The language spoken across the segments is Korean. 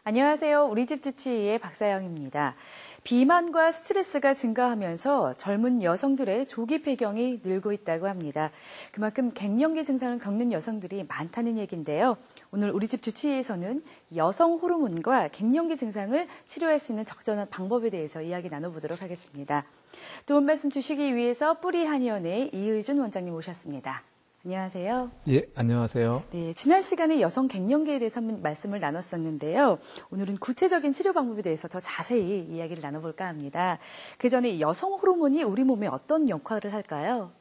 안녕하세요. 우리 집 주치의의 박사영입니다. 비만과 스트레스가 증가하면서 젊은 여성들의 조기 폐경이 늘고 있다고 합니다. 그만큼 갱년기 증상을 겪는 여성들이 많다는 얘기인데요. 오늘 우리 집 주치의에서는 여성 호르몬과 갱년기 증상을 치료할 수 있는 적절한 방법에 대해서 이야기 나눠보도록 하겠습니다. 도움 말씀 주시기 위해서 뿌리 한의원의 이의준 원장님 모셨습니다. 안녕하세요. 예, 안녕하세요. 네, 지난 시간에 여성 갱년기에 대해서 한번 말씀을 나눴었는데요. 오늘은 구체적인 치료 방법에 대해서 더 자세히 이야기를 나눠볼까 합니다. 그 전에 여성 호르몬이 우리 몸에 어떤 역할을 할까요?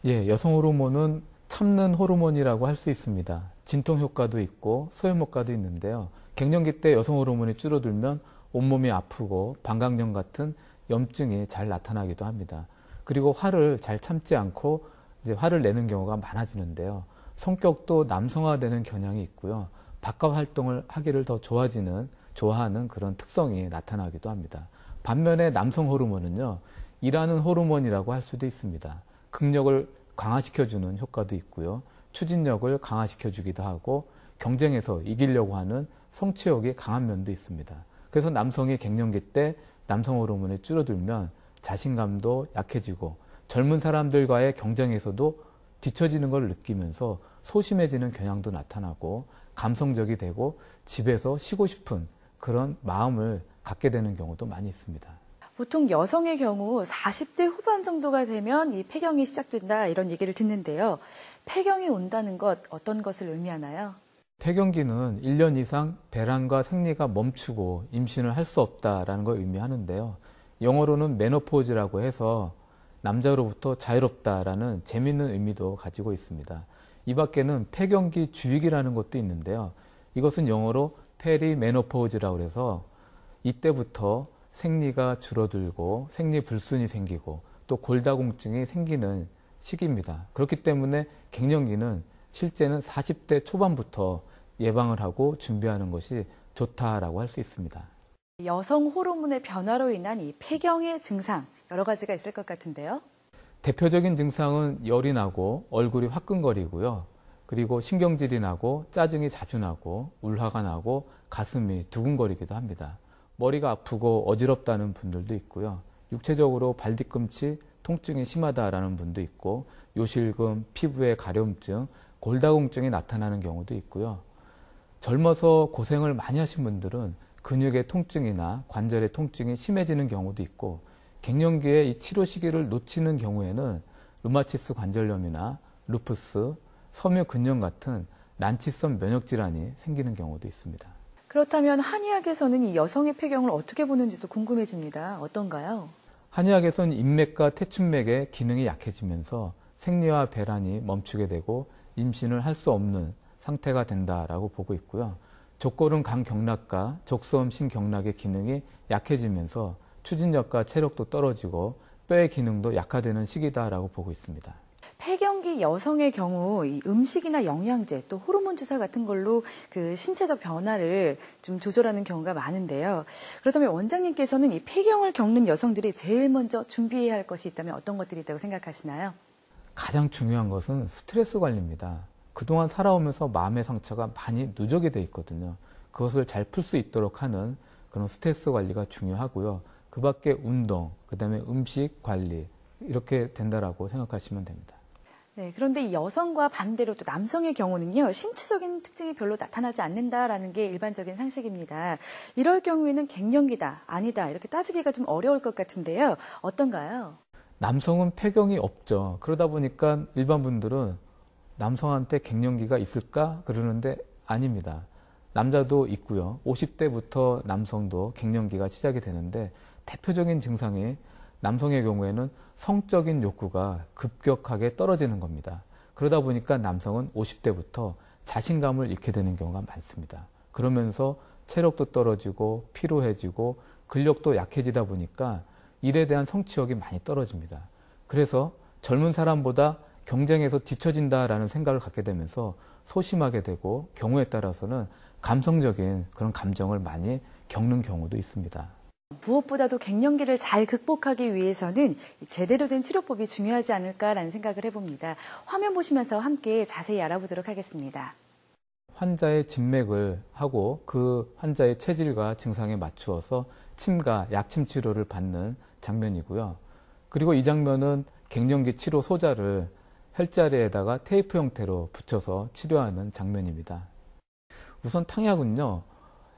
예, 여성 호르몬은 참는 호르몬이라고 할 수 있습니다. 진통 효과도 있고 소염 효과도 있는데요. 갱년기 때 여성 호르몬이 줄어들면 온몸이 아프고 방광염 같은 염증이 잘 나타나기도 합니다. 그리고 화를 잘 참지 않고 이제 화를 내는 경우가 많아지는데요. 성격도 남성화되는 경향이 있고요. 바깥 활동을 하기를 더 좋아하는 그런 특성이 나타나기도 합니다. 반면에 남성 호르몬은요, 일하는 호르몬이라고 할 수도 있습니다. 긍력을 강화시켜주는 효과도 있고요. 추진력을 강화시켜주기도 하고 경쟁에서 이기려고 하는 성취욕이 강한 면도 있습니다. 그래서 남성이 갱년기 때 남성 호르몬이 줄어들면 자신감도 약해지고 젊은 사람들과의 경쟁에서도 뒤처지는 걸 느끼면서 소심해지는 경향도 나타나고 감성적이 되고 집에서 쉬고 싶은 그런 마음을 갖게 되는 경우도 많이 있습니다. 보통 여성의 경우 40대 후반 정도가 되면 이 폐경이 시작된다 이런 얘기를 듣는데요. 폐경이 온다는 것 어떤 것을 의미하나요? 폐경기는 1년 이상 배란과 생리가 멈추고 임신을 할 수 없다라는 걸 의미하는데요. 영어로는 메노포즈라고 해서 남자로부터 자유롭다라는 재미있는 의미도 가지고 있습니다. 이 밖에는 폐경기 주익이라는 것도 있는데요. 이것은 영어로 페리메노포즈라고 해서 이때부터 생리가 줄어들고 생리 불순이 생기고 또 골다공증이 생기는 시기입니다. 그렇기 때문에 갱년기는 실제는 40대 초반부터 예방을 하고 준비하는 것이 좋다라고 할 수 있습니다. 여성 호르몬의 변화로 인한 이 폐경의 증상 여러 가지가 있을 것 같은데요. 대표적인 증상은 열이 나고 얼굴이 화끈거리고요. 그리고 신경질이 나고 짜증이 자주 나고 울화가 나고 가슴이 두근거리기도 합니다. 머리가 아프고 어지럽다는 분들도 있고요. 육체적으로 발뒤꿈치 통증이 심하다라는 분도 있고 요실금, 피부의 가려움증, 골다공증이 나타나는 경우도 있고요. 젊어서 고생을 많이 하신 분들은 근육의 통증이나 관절의 통증이 심해지는 경우도 있고 갱년기에 이 치료 시기를 놓치는 경우에는 류마티스 관절염이나 루푸스, 섬유근염 같은 난치성 면역질환이 생기는 경우도 있습니다. 그렇다면 한의학에서는 이 여성의 폐경을 어떻게 보는지도 궁금해집니다. 어떤가요? 한의학에서는 인맥과 태춘맥의 기능이 약해지면서 생리와 배란이 멈추게 되고 임신을 할 수 없는 상태가 된다라고 보고 있고요. 족골은 간경락과 족소음 신경락의 기능이 약해지면서 추진력과 체력도 떨어지고 뼈의 기능도 약화되는 시기다라고 보고 있습니다. 폐경기 여성의 경우 이 음식이나 영양제 또 호르몬 주사 같은 걸로 그 신체적 변화를 좀 조절하는 경우가 많은데요. 그렇다면 원장님께서는 이 폐경을 겪는 여성들이 제일 먼저 준비해야 할 것이 있다면 어떤 것들이 있다고 생각하시나요? 가장 중요한 것은 스트레스 관리입니다. 그동안 살아오면서 마음의 상처가 많이 누적이 돼 있거든요. 그것을 잘 풀 수 있도록 하는 그런 스트레스 관리가 중요하고요. 그 밖에 운동, 그 다음에 음식 관리 이렇게 된다라고 생각하시면 됩니다. 네, 그런데 이 여성과 반대로 또 남성의 경우는요, 신체적인 특징이 별로 나타나지 않는다라는 게 일반적인 상식입니다. 이럴 경우에는 갱년기다, 아니다 이렇게 따지기가 좀 어려울 것 같은데요. 어떤가요? 남성은 폐경이 없죠. 그러다 보니까 일반 분들은 남성한테 갱년기가 있을까 그러는데 아닙니다. 남자도 있고요. 50대부터 남성도 갱년기가 시작이 되는데 대표적인 증상이 남성의 경우에는 성적인 욕구가 급격하게 떨어지는 겁니다. 그러다 보니까 남성은 50대부터 자신감을 잃게 되는 경우가 많습니다. 그러면서 체력도 떨어지고 피로해지고 근력도 약해지다 보니까 일에 대한 성취욕이 많이 떨어집니다. 그래서 젊은 사람보다 경쟁에서 뒤처진다라는 생각을 갖게 되면서 소심하게 되고 경우에 따라서는 감성적인 그런 감정을 많이 겪는 경우도 있습니다. 무엇보다도 갱년기를 잘 극복하기 위해서는 제대로 된 치료법이 중요하지 않을까라는 생각을 해봅니다. 화면 보시면서 함께 자세히 알아보도록 하겠습니다. 환자의 진맥을 하고 그 환자의 체질과 증상에 맞추어서 침과 약침 치료를 받는 장면이고요. 그리고 이 장면은 갱년기 치료 소자를 혈자리에다가 테이프 형태로 붙여서 치료하는 장면입니다. 우선 탕약은요,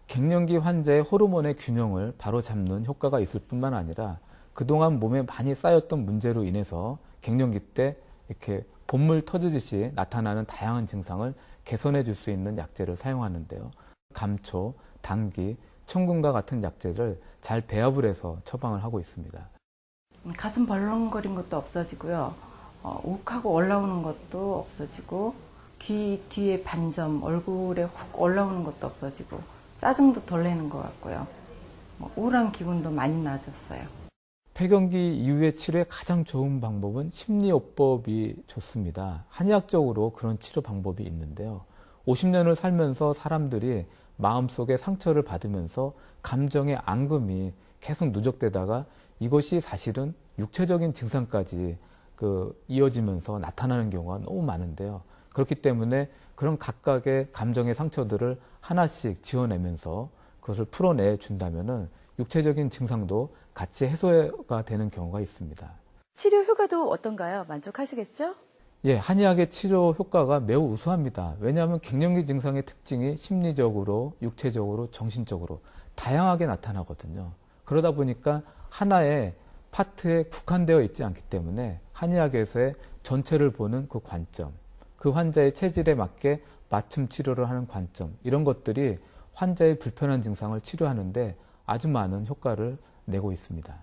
갱년기 환자의 호르몬의 균형을 바로잡는 효과가 있을 뿐만 아니라 그동안 몸에 많이 쌓였던 문제로 인해서 갱년기 때 이렇게 본물 터지듯이 나타나는 다양한 증상을 개선해 줄 수 있는 약재를 사용하는데요. 감초, 당귀, 청군과 같은 약재를 잘 배합을 해서 처방을 하고 있습니다. 가슴 벌렁거린 것도 없어지고요. 욱하고 올라오는 것도 없어지고, 귀 뒤에 반점, 얼굴에 훅 올라오는 것도 없어지고, 짜증도 덜 내는 것 같고요. 우울한 기분도 많이 나아졌어요. 폐경기 이후의 치료에 가장 좋은 방법은 심리요법이 좋습니다. 한의학적으로 그런 치료 방법이 있는데요. 50년을 살면서 사람들이 마음속에 상처를 받으면서 감정의 앙금이 계속 누적되다가 이것이 사실은 육체적인 증상까지 이어지면서 나타나는 경우가 너무 많은데요. 그렇기 때문에 그런 각각의 감정의 상처들을 하나씩 지어내면서 그것을 풀어내 준다면은 육체적인 증상도 같이 해소가 되는 경우가 있습니다. 치료 효과도 어떤가요? 만족하시겠죠? 예, 한의학의 치료 효과가 매우 우수합니다. 왜냐하면 갱년기 증상의 특징이 심리적으로, 육체적으로, 정신적으로 다양하게 나타나거든요. 그러다 보니까 하나의 파트에 국한되어 있지 않기 때문에 한의학에서의 전체를 보는 그 관점, 그 환자의 체질에 맞게 맞춤 치료를 하는 관점, 이런 것들이 환자의 불편한 증상을 치료하는데 아주 많은 효과를 내고 있습니다.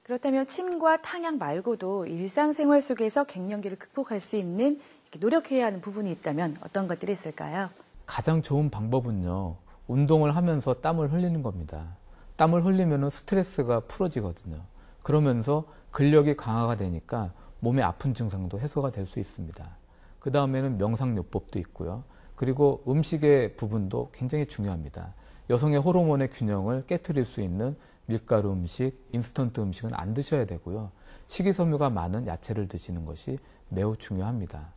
그렇다면 침과 탕약 말고도 일상생활 속에서 갱년기를 극복할 수 있는 노력해야 하는 부분이 있다면 어떤 것들이 있을까요? 가장 좋은 방법은요, 운동을 하면서 땀을 흘리는 겁니다. 땀을 흘리면 스트레스가 풀어지거든요. 그러면서 근력이 강화가 되니까 몸의 아픈 증상도 해소가 될 수 있습니다. 그 다음에는 명상요법도 있고요. 그리고 음식의 부분도 굉장히 중요합니다. 여성의 호르몬의 균형을 깨트릴 수 있는 밀가루 음식, 인스턴트 음식은 안 드셔야 되고요. 식이섬유가 많은 야채를 드시는 것이 매우 중요합니다.